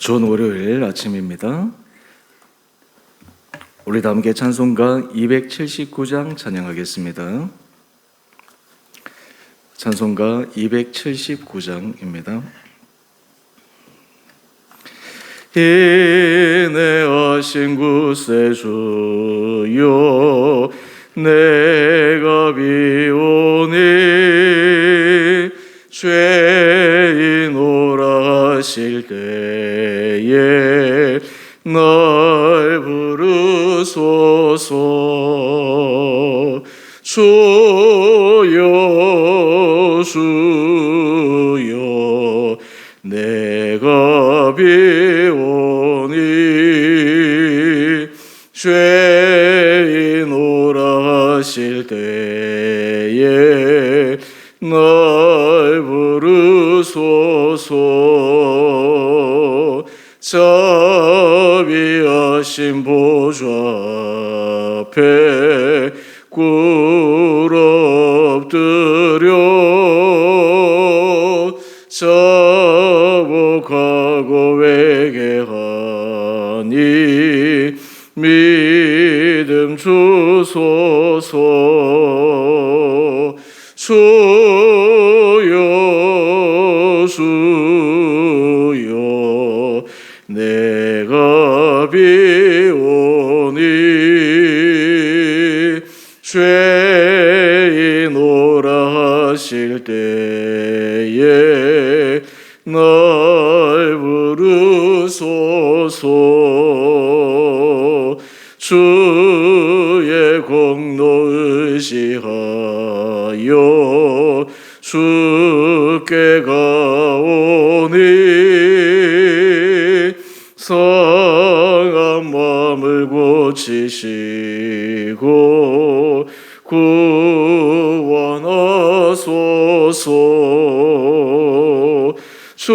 좋은 월요일 아침입니다. 우리 다 함께 찬송가 279장 찬양하겠습니다. 찬송가 279장입니다. 인내하신 구세주여 내가 비오니 죄인오라 하실 때에 날 부르소서. 주여 주여 내가 비오니 죄인오라 하실 때에 날 부르소서. 자비하신 보좌 앞에 꿇 엎드려 자복하고 회개하니 믿음 주소서. 주여 주여 내가 비오니 죄인오라 하실 때에 날 부르소서. 주의 공로 의지하여 주께 가오니 상한 마음을 고치시고 구원하소서. 주여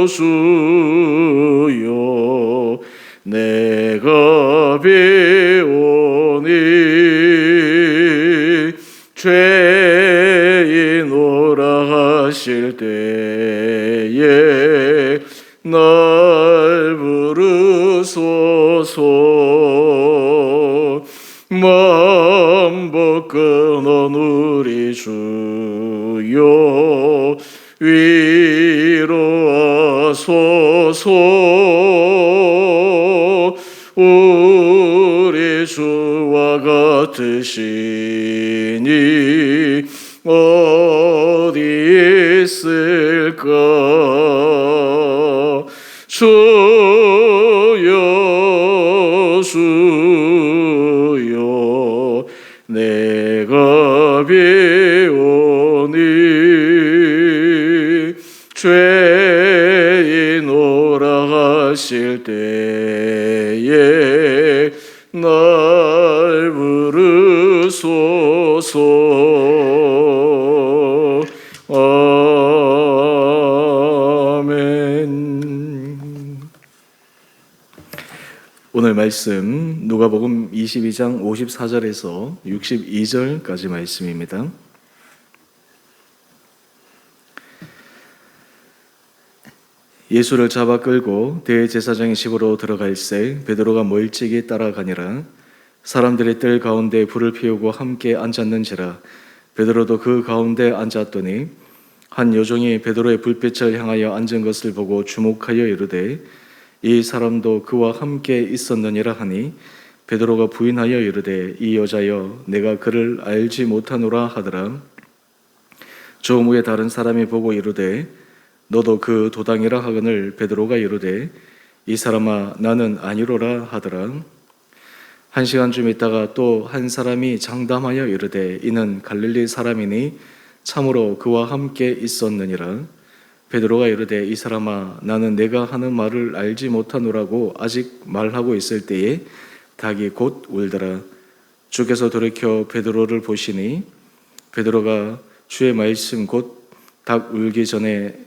주여 내가 비오니 죄인오라 하실 때에 날 부르소서. 만복 끊어 우리 주여 위로하소서. 우리 주와 같으시니 어디 있을까. 주여 주여 내가 비오니 죄인오라 하실 때에 날 부르소서. 아멘. 오늘 말씀 누가복음 22장 54절에서 62절까지 말씀입니다. 예수를 잡아 끌고 대제사장의 집으로 들어갈새 베드로가 멀찍이 따라가니라. 사람들이 뜰 가운데 불을 피우고 함께 앉았는지라. 베드로도 그 가운데 앉았더니 한 여종이 베드로의 불빛을 향하여 앉은 것을 보고 주목하여 이르되 이 사람도 그와 함께 있었느니라 하니 베드로가 부인하여 이르되 이 여자여 내가 그를 알지 못하노라 하더라. 좀 후에 다른 사람이 보고 이르되 너도 그 도당이라 하거늘 베드로가 이르되 이 사람아 나는 아니로라 하더라. 1시간쯤 있다가 또 한 사람이 장담하여 이르되 이는 갈릴리 사람이니 참으로 그와 함께 있었느니라. 베드로가 이르되 이 사람아 나는 내가 하는 말을 알지 못하노라고 아직 말하고 있을 때에 닭이 곧 울더라. 주께서 돌이켜 베드로를 보시니 베드로가 주의 말씀 곧 닭 울기 전에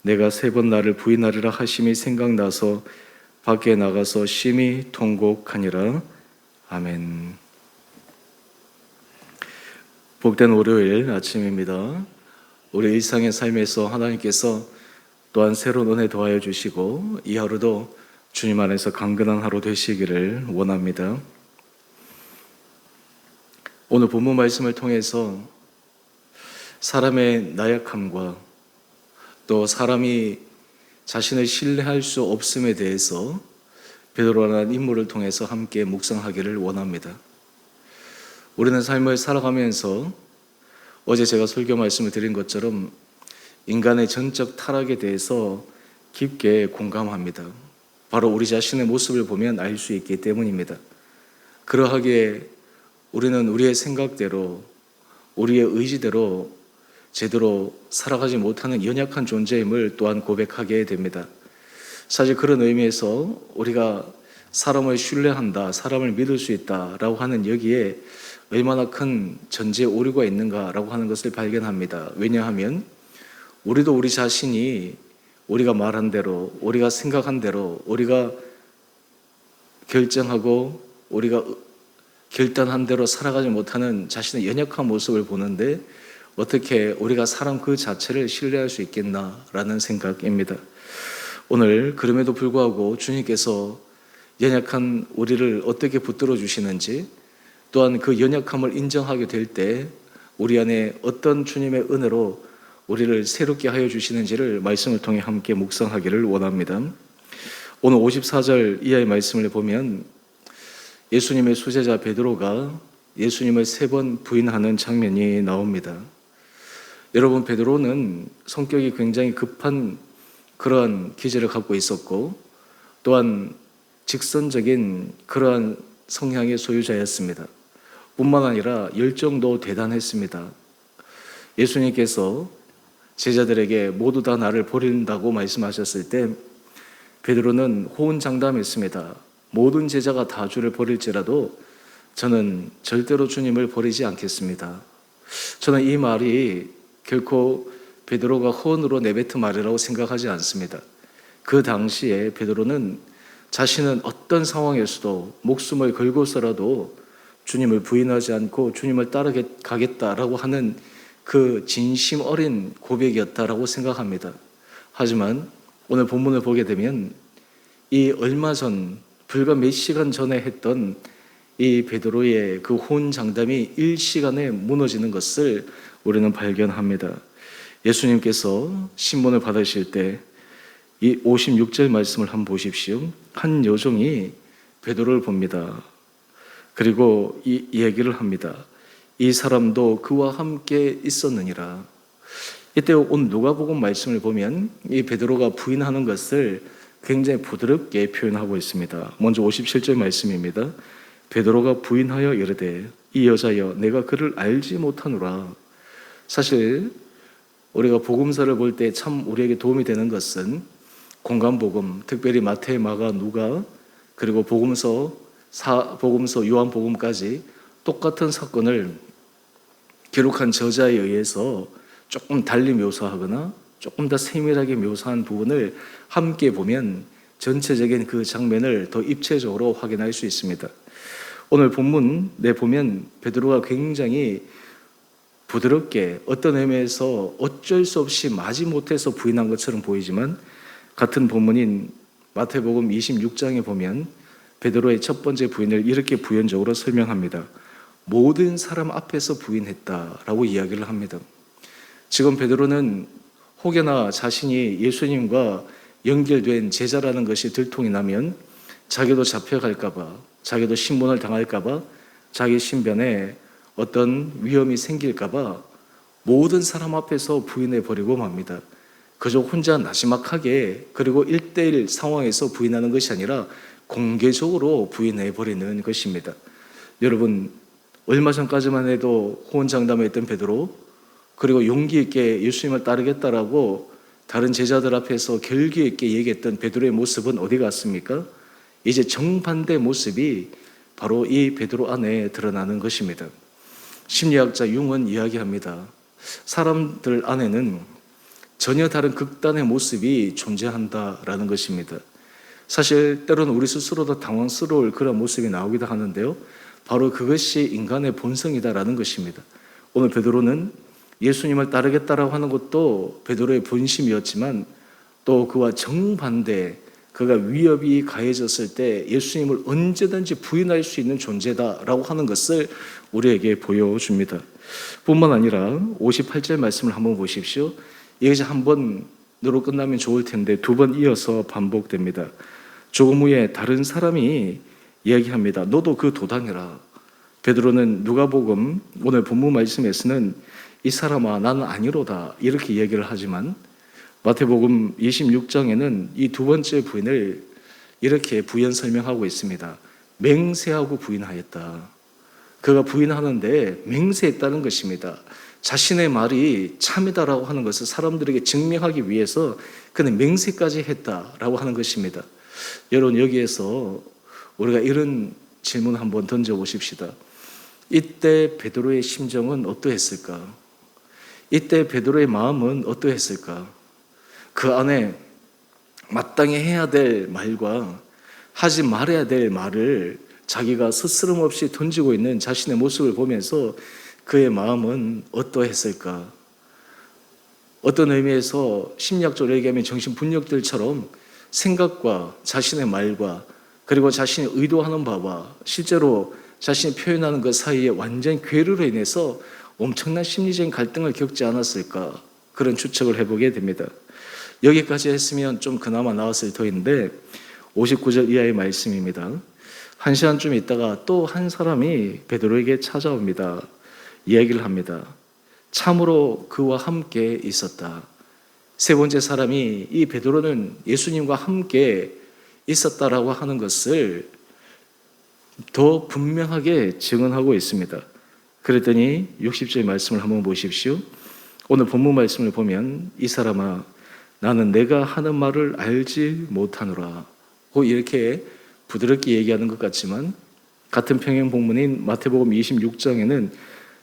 내가 3번 나를 부인하리라 하심이 생각나서 밖에 나가서 심히 통곡하니라. 아멘. 복된 월요일 아침입니다. 우리 일상의 삶에서 하나님께서 또한 새로운 은혜 더하여 주시고 이 하루도 주님 안에서 강건한 하루 되시기를 원합니다. 오늘 본문 말씀을 통해서 사람의 나약함과 또 사람이 자신을 신뢰할 수 없음에 대해서 베드로라는 인물을 통해서 함께 묵상하기를 원합니다. 우리는 삶을 살아가면서 어제 제가 설교 말씀을 드린 것처럼 인간의 전적 타락에 대해서 깊게 공감합니다. 바로 우리 자신의 모습을 보면 알 수 있기 때문입니다. 그러하기에 우리는 우리의 생각대로, 우리의 의지대로 제대로 살아가지 못하는 연약한 존재임을 또한 고백하게 됩니다. 사실 그런 의미에서 우리가 사람을 신뢰한다, 사람을 믿을 수 있다라고 하는 여기에 얼마나 큰 전제 오류가 있는가라고 하는 것을 발견합니다. 왜냐하면 우리도 우리 자신이 우리가 말한 대로, 우리가 생각한 대로, 우리가 결정하고 우리가 결단한 대로 살아가지 못하는 자신의 연약한 모습을 보는데 어떻게 우리가 사람 그 자체를 신뢰할 수 있겠나라는 생각입니다. 오늘 그럼에도 불구하고 주님께서 연약한 우리를 어떻게 붙들어 주시는지, 또한 그 연약함을 인정하게 될 때 우리 안에 어떤 주님의 은혜로 우리를 새롭게 하여 주시는지를 말씀을 통해 함께 묵상하기를 원합니다. 오늘 54절 이하의 말씀을 보면 예수님의 수제자 베드로가 예수님을 3번 부인하는 장면이 나옵니다. 여러분, 베드로는 성격이 굉장히 급한 그러한 기질을 갖고 있었고 또한 직선적인 그러한 성향의 소유자였습니다. 뿐만 아니라 열정도 대단했습니다. 예수님께서 제자들에게 모두 다 나를 버린다고 말씀하셨을 때 베드로는 호언장담했습니다. 모든 제자가 다 주를 버릴지라도 저는 절대로 주님을 버리지 않겠습니다. 저는 이 말이 결코 베드로가 호언으로 내뱉은 말이라고 생각하지 않습니다. 그 당시에 베드로는 자신은 어떤 상황에서도 목숨을 걸고서라도 주님을 부인하지 않고 주님을 따라가겠다라고 하는 그 진심 어린 고백이었다라고 생각합니다. 하지만 오늘 본문을 보게 되면 이 얼마 전, 불과 몇 시간 전에 했던 이 베드로의 그 호언장담이 일시간에 무너지는 것을 우리는 발견합니다. 예수님께서 신문을 받으실 때 이 56절 말씀을 한번 보십시오. 한 여종이 베드로를 봅니다. 그리고 이 얘기를 합니다. 이 사람도 그와 함께 있었느니라. 이때 오늘 누가복음 말씀을 보면 이 베드로가 부인하는 것을 굉장히 부드럽게 표현하고 있습니다. 먼저 57절 말씀입니다. 베드로가 부인하여 이르되 이 여자여 내가 그를 알지 못하노라. 사실 우리가 복음서를 볼 때 참 우리에게 도움이 되는 것은 공간복음, 특별히 마태, 마가, 누가, 그리고 복음서, 요한복음까지 똑같은 사건을 기록한 저자에 의해서 조금 달리 묘사하거나 조금 더 세밀하게 묘사한 부분을 함께 보면 전체적인 그 장면을 더 입체적으로 확인할 수 있습니다. 오늘 본문에 보면 베드로가 굉장히 부드럽게 어떤 의미에서 어쩔 수 없이 마지못해서 부인한 것처럼 보이지만 같은 본문인 마태복음 26장에 보면 베드로의 첫 번째 부인을 이렇게 부연적으로 설명합니다. 모든 사람 앞에서 부인했다라고 이야기를 합니다. 지금 베드로는 혹여나 자신이 예수님과 연결된 제자라는 것이 들통이 나면 자기도 잡혀갈까 봐, 자기도 신문을 당할까 봐, 자기 신변에 어떤 위험이 생길까 봐 모든 사람 앞에서 부인해버리고 맙니다. 그저 혼자 나지막하게 그리고 1대1 상황에서 부인하는 것이 아니라 공개적으로 부인해버리는 것입니다. 여러분, 얼마 전까지만 해도 호언장담했던 베드로, 그리고 용기 있게 예수님을 따르겠다라고 다른 제자들 앞에서 결기 있게 얘기했던 베드로의 모습은 어디 갔습니까? 이제 정반대 모습이 바로 이 베드로 안에 드러나는 것입니다. 심리학자 융은 이야기합니다. 사람들 안에는 전혀 다른 극단의 모습이 존재한다라는 것입니다. 사실 때로는 우리 스스로도 당황스러울 그런 모습이 나오기도 하는데요. 바로 그것이 인간의 본성이다라는 것입니다. 오늘 베드로는 예수님을 따르겠다라고 하는 것도 베드로의 본심이었지만 또 그와 정반대, 그가 위협이 가해졌을 때 예수님을 언제든지 부인할 수 있는 존재다라고 하는 것을 우리에게 보여줍니다. 뿐만 아니라 58절 말씀을 한번 보십시오. 이것이 한 번으로 끝나면 좋을 텐데 두 번 이어서 반복됩니다. 조금 후에 다른 사람이 이야기합니다. 너도 그 도당이라. 베드로는 누가복음 오늘 본문 말씀에서는 이 사람아 나는 아니로다 이렇게 얘기를 하지만 마태복음 26장에는 이 두 번째 부인을 이렇게 부연 설명하고 있습니다. 맹세하고 부인하였다. 그가 부인하는데 맹세했다는 것입니다. 자신의 말이 참이다라고 하는 것을 사람들에게 증명하기 위해서 그는 맹세까지 했다라고 하는 것입니다. 여러분, 여기에서 우리가 이런 질문 한번 던져보십시다. 이때 베드로의 심정은 어떠했을까? 이때 베드로의 마음은 어떠했을까? 그 안에 마땅히 해야 될 말과 하지 말아야 될 말을 자기가 스스럼 없이 던지고 있는 자신의 모습을 보면서 그의 마음은 어떠했을까? 어떤 의미에서 심리학적으로 얘기하면 정신분력들처럼 생각과 자신의 말과 그리고 자신이 의도하는 바와 실제로 자신이 표현하는 것 사이에 완전 괴로로 인해서 엄청난 심리적인 갈등을 겪지 않았을까? 그런 추측을 해보게 됩니다. 여기까지 했으면 좀 그나마 나았을 터인데 59절 이하의 말씀입니다. 한 시간쯤 있다가 또 한 사람이 베드로에게 찾아옵니다. 이야기를 합니다. 참으로 그와 함께 있었다. 세 번째 사람이 이 베드로는 예수님과 함께 있었다라고 하는 것을 더 분명하게 증언하고 있습니다. 그랬더니 60절 말씀을 한번 보십시오. 오늘 본문 말씀을 보면 이 사람아 나는 내가 하는 말을 알지 못하노라 이렇게 부드럽게 얘기하는 것 같지만 같은 평행 본문인 마태복음 26장에는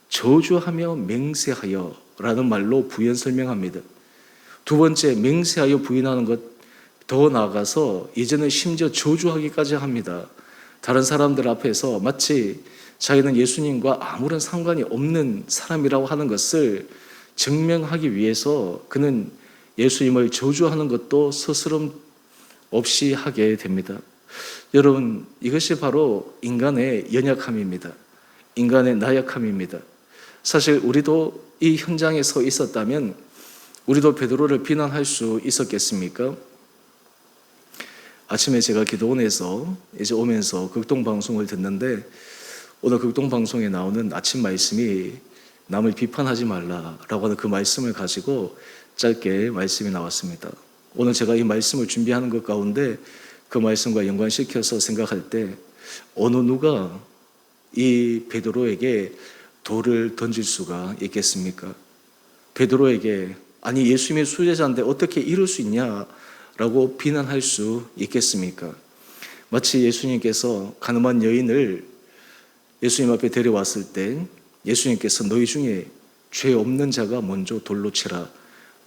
저주하며 맹세하여 라는 말로 부연 설명합니다. 두 번째 맹세하여 부인하는 것 더 나아가서 이제는 심지어 저주하기까지 합니다. 다른 사람들 앞에서 마치 자기는 예수님과 아무런 상관이 없는 사람이라고 하는 것을 증명하기 위해서 그는 예수님을 저주하는 것도 스스럼 없이 하게 됩니다. 여러분, 이것이 바로 인간의 연약함입니다. 인간의 나약함입니다. 사실 우리도 이 현장에 서 있었다면 우리도 베드로를 비난할 수 있었겠습니까? 아침에 제가 기도원에서 이제 오면서 극동방송을 듣는데 오늘 극동방송에 나오는 아침 말씀이 남을 비판하지 말라라고 하는 그 말씀을 가지고 짧게 말씀이 나왔습니다. 오늘 제가 이 말씀을 준비하는 것 가운데 그 말씀과 연관시켜서 생각할 때 어느 누가 이 베드로에게 돌을 던질 수가 있겠습니까? 베드로에게 아니 예수님의 수제자인데 어떻게 이럴 수 있냐라고 비난할 수 있겠습니까? 마치 예수님께서 가늠한 여인을 예수님 앞에 데려왔을 때 예수님께서 너희 중에 죄 없는 자가 먼저 돌로 치라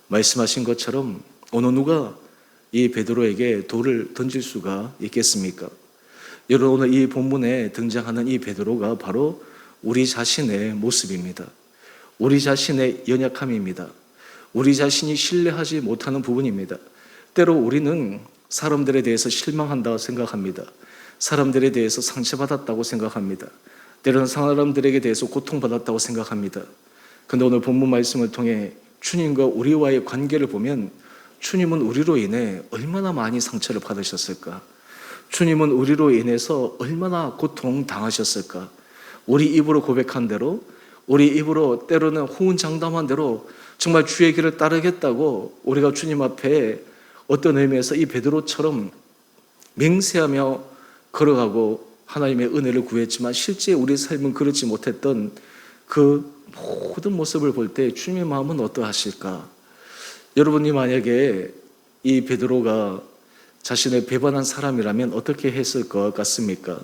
말씀하신 것처럼 어느 누가 이 베드로에게 돌을 던질 수가 있겠습니까? 여러분, 오늘 이 본문에 등장하는 이 베드로가 바로 우리 자신의 모습입니다. 우리 자신의 연약함입니다. 우리 자신이 신뢰하지 못하는 부분입니다. 때로 우리는 사람들에 대해서 실망한다고 생각합니다. 사람들에 대해서 상처받았다고 생각합니다. 때로는 사람들에게 대해서 고통받았다고 생각합니다. 그런데 오늘 본문 말씀을 통해 주님과 우리와의 관계를 보면 주님은 우리로 인해 얼마나 많이 상처를 받으셨을까? 주님은 우리로 인해서 얼마나 고통당하셨을까? 우리 입으로 고백한 대로, 우리 입으로 때로는 호언장담한 대로 정말 주의 길을 따르겠다고 우리가 주님 앞에 어떤 의미에서 이 베드로처럼 맹세하며 걸어가고 하나님의 은혜를 구했지만 실제 우리 삶은 그렇지 못했던 그 모든 모습을 볼 때 주님의 마음은 어떠하실까? 여러분이 만약에 이 베드로가 자신을 배반한 사람이라면 어떻게 했을 것 같습니까?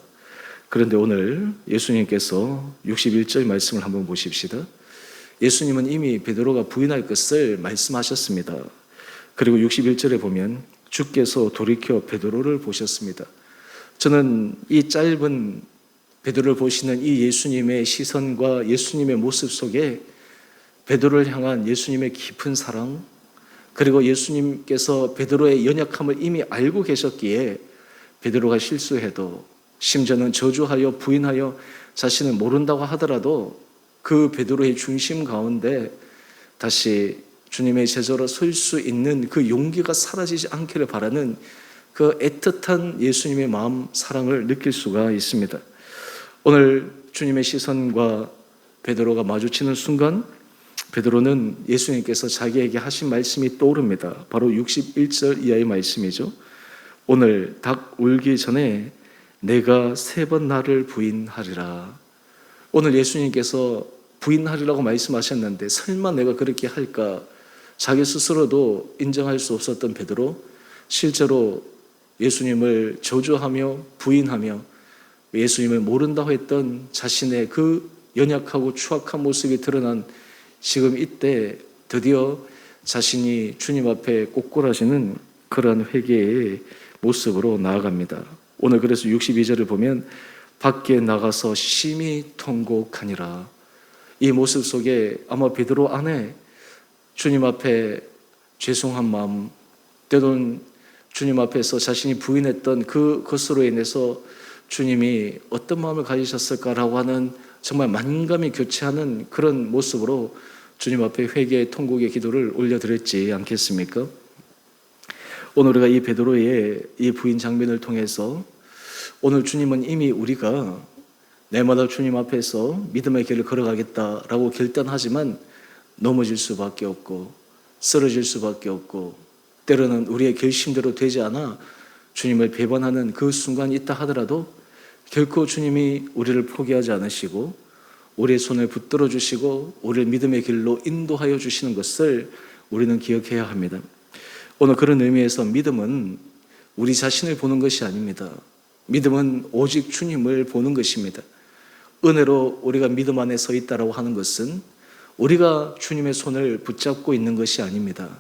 그런데 오늘 예수님께서 61절 말씀을 한번 보십시다. 예수님은 이미 베드로가 부인할 것을 말씀하셨습니다. 그리고 61절에 보면 주께서 돌이켜 베드로를 보셨습니다. 저는 이 짧은 베드로를 보시는 이 예수님의 시선과 예수님의 모습 속에 베드로를 향한 예수님의 깊은 사랑, 그리고 예수님께서 베드로의 연약함을 이미 알고 계셨기에 베드로가 실수해도, 심지어는 저주하여 부인하여 자신을 모른다고 하더라도 그 베드로의 중심 가운데 다시 주님의 제자로 설 수 있는 그 용기가 사라지지 않기를 바라는 그 애틋한 예수님의 마음, 사랑을 느낄 수가 있습니다. 오늘 주님의 시선과 베드로가 마주치는 순간 베드로는 예수님께서 자기에게 하신 말씀이 떠오릅니다. 바로 61절 이하의 말씀이죠. 오늘 닭 울기 전에 내가 3번 나를 부인하리라. 오늘 예수님께서 부인하리라고 말씀하셨는데 설마 내가 그렇게 할까? 자기 스스로도 인정할 수 없었던 베드로, 실제로 예수님을 저주하며 부인하며 예수님을 모른다고 했던 자신의 그 연약하고 추악한 모습이 드러난 지금 이때 드디어 자신이 주님 앞에 꼬꾸라지는 그러한 회개의 모습으로 나아갑니다. 오늘 그래서 62절을 보면 밖에 나가서 심히 통곡하니라. 이 모습 속에 아마 베드로 안에 주님 앞에 죄송한 마음, 때론 주님 앞에서 자신이 부인했던 그것으로 인해서 주님이 어떤 마음을 가지셨을까라고 하는 정말 만감이 교체하는 그런 모습으로 주님 앞에 회개의 통곡의 기도를 올려드렸지 않겠습니까? 오늘 우리가 이 베드로의 이 부인 장면을 통해서 오늘 주님은 이미 우리가 날마다 주님 앞에서 믿음의 길을 걸어가겠다라고 결단하지만 넘어질 수밖에 없고 쓰러질 수밖에 없고 때로는 우리의 결심대로 되지 않아 주님을 배반하는 그 순간이 있다 하더라도 결코 주님이 우리를 포기하지 않으시고 우리의 손을 붙들어 주시고 우리를 믿음의 길로 인도하여 주시는 것을 우리는 기억해야 합니다. 오늘 그런 의미에서 믿음은 우리 자신을 보는 것이 아닙니다. 믿음은 오직 주님을 보는 것입니다. 은혜로 우리가 믿음 안에 서 있다라고 하는 것은 우리가 주님의 손을 붙잡고 있는 것이 아닙니다.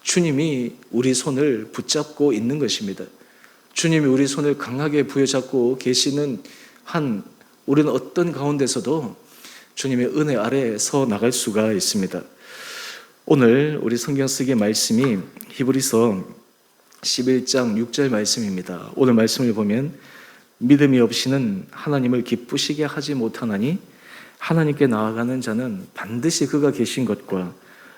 주님이 우리 손을 붙잡고 있는 것입니다. 주님이 우리 손을 강하게 부여잡고 계시는 한 우리는 어떤 가운데서도 주님의 은혜 아래 서 나갈 수가 있습니다. 오늘 우리 성경 쓰기의 말씀이 히브리서 11장 6절 말씀입니다. 오늘 말씀을 보면 믿음이 없이는 하나님을 기쁘시게 하지 못하나니 하나님께 나아가는 자는 반드시 그가 계신 것과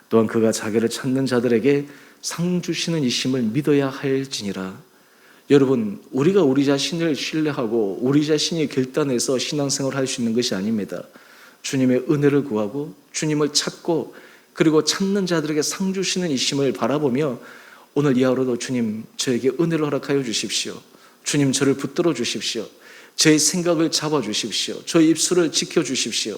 또한 그가 자기를 찾는 자들에게 상 주시는 이심을 믿어야 할지니라. 여러분, 우리가 우리 자신을 신뢰하고 우리 자신이 결단해서 신앙생활을 할 수 있는 것이 아닙니다. 주님의 은혜를 구하고 주님을 찾고 그리고 찾는 자들에게 상 주시는 이심을 바라보며 오늘 이 하루도 주님 저에게 은혜를 허락하여 주십시오. 주님 저를 붙들어 주십시오. 제 생각을 잡아 주십시오. 저의 입술을 지켜 주십시오.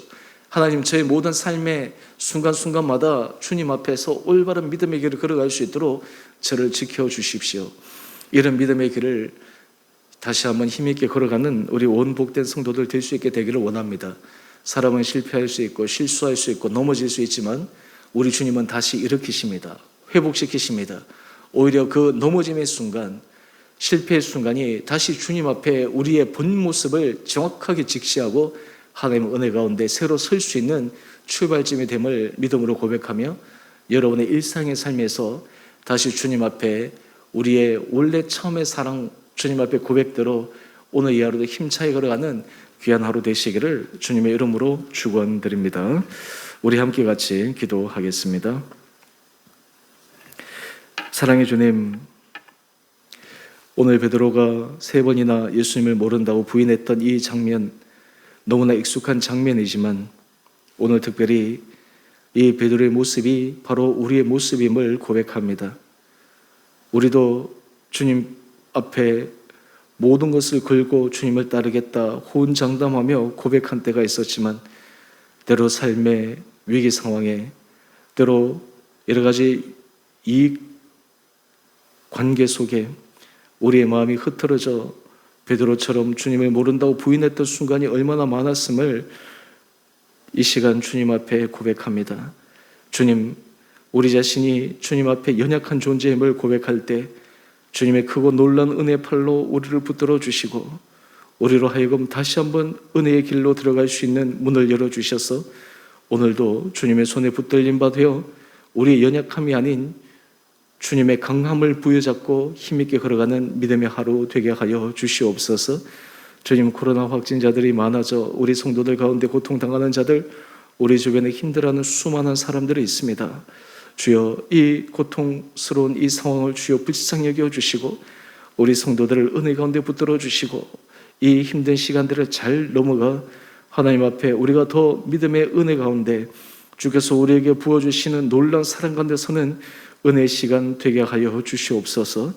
하나님 저의 모든 삶의 순간순간마다 주님 앞에서 올바른 믿음의 길을 걸어갈 수 있도록 저를 지켜 주십시오. 이런 믿음의 길을 다시 한번 힘있게 걸어가는 우리 온 복된 성도들 될 수 있게 되기를 원합니다. 사람은 실패할 수 있고 실수할 수 있고 넘어질 수 있지만 우리 주님은 다시 일으키십니다. 회복시키십니다. 오히려 그 넘어짐의 순간, 실패의 순간이 다시 주님 앞에 우리의 본 모습을 정확하게 직시하고 하나님의 은혜 가운데 새로 설 수 있는 출발점이 됨을 믿음으로 고백하며 여러분의 일상의 삶에서 다시 주님 앞에 우리의 원래 처음의 사랑 주님 앞에 고백대로 오늘 이 하루도 힘차게 걸어가는 귀한 하루 되시기를 주님의 이름으로 축원드립니다. 우리 함께 같이 기도하겠습니다. 사랑의 주님, 오늘 베드로가 3번이나 예수님을 모른다고 부인했던 이 장면, 너무나 익숙한 장면이지만 오늘 특별히 이 베드로의 모습이 바로 우리의 모습임을 고백합니다. 우리도 주님 앞에 모든 것을 걸고 주님을 따르겠다 호언장담하며 고백한 때가 있었지만 때로 삶의 위기 상황에 때로 여러 가지 이익 관계 속에 우리의 마음이 흐트러져 베드로처럼 주님을 모른다고 부인했던 순간이 얼마나 많았음을 이 시간 주님 앞에 고백합니다. 주님, 우리 자신이 주님 앞에 연약한 존재임을 고백할 때 주님의 크고 놀라운 은혜의 팔로 우리를 붙들어 주시고 우리로 하여금 다시 한번 은혜의 길로 들어갈 수 있는 문을 열어주셔서 오늘도 주님의 손에 붙들림 받아 우리의 연약함이 아닌 주님의 강함을 부여잡고 힘있게 걸어가는 믿음의 하루 되게 하여 주시옵소서. 주님, 코로나 확진자들이 많아져 우리 성도들 가운데 고통당하는 자들, 우리 주변에 힘들어하는 수많은 사람들이 있습니다. 주여, 이 고통스러운 이 상황을 주여 불쌍히 여겨주시고 우리 성도들을 은혜 가운데 붙들어 주시고 이 힘든 시간들을 잘 넘어가 하나님 앞에 우리가 더 믿음의 은혜 가운데 주께서 우리에게 부어주시는 놀라운 사랑 가운데 서는 은혜의 시간 되게 하여 주시옵소서.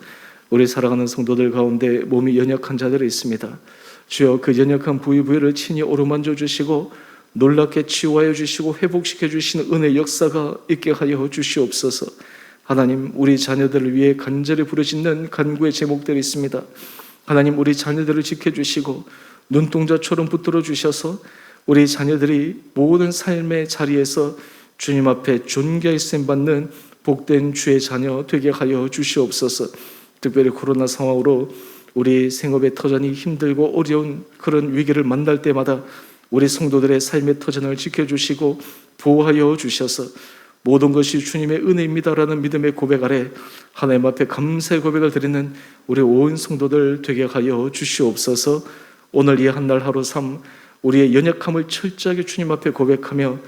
우리 사랑하는 성도들 가운데 몸이 연약한 자들이 있습니다. 주여, 그 연약한 부위부위를 친히 어루만져 주시고 놀랍게 치유하여 주시고 회복시켜 주시는 은혜 역사가 있게 하여 주시옵소서. 하나님, 우리 자녀들을 위해 간절히 부르짖는 간구의 제목들이 있습니다. 하나님, 우리 자녀들을 지켜주시고 눈동자처럼 붙들어 주셔서 우리 자녀들이 모든 삶의 자리에서 주님 앞에 존귀하게 쓰임받는 복된 주의 자녀 되게 하여 주시옵소서. 특별히 코로나 상황으로 우리 생업의 터전이 힘들고 어려운 그런 위기를 만날 때마다 우리 성도들의 삶의 터전을 지켜주시고 보호하여 주셔서 모든 것이 주님의 은혜입니다라는 믿음의 고백 아래 하나님 앞에 감사의 고백을 드리는 우리 온 성도들 되게 하여 주시옵소서. 오늘 이 한 날 하루 삶 우리의 연약함을 철저하게 주님 앞에 고백하며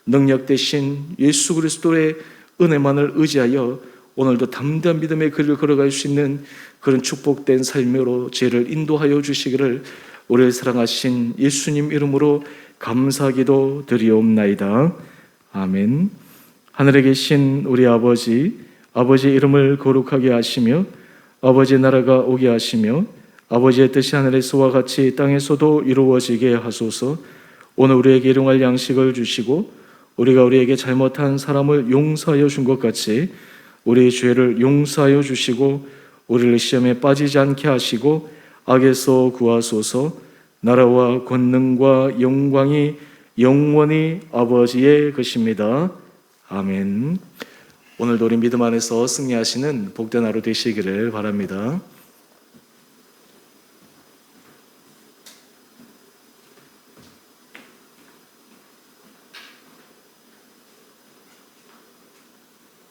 능력 대신 예수 그리스도의 은혜만을 의지하여 오늘도 담대한 믿음의 길을 걸어갈 수 있는 그런 축복된 삶으로 죄를 인도하여 주시기를 우리를 사랑하신 예수님 이름으로 감사기도 드리옵나이다. 아멘. 하늘에 계신 우리 아버지, 아버지의 이름을 거룩하게 하시며 아버지의 나라가 오게 하시며 아버지의 뜻이 하늘에서와 같이 땅에서도 이루어지게 하소서. 오늘 우리에게 일용할 양식을 주시고 우리가 우리에게 잘못한 사람을 용서하여 준 것 같이 우리의 죄를 용서하여 주시고 우리를 시험에 빠지지 않게 하시고 악에서 구하소서. 나라와 권능과 영광이 영원히 아버지의 것입니다. 아멘. 오늘도 우리 믿음 안에서 승리하시는 복된 하루 되시기를 바랍니다.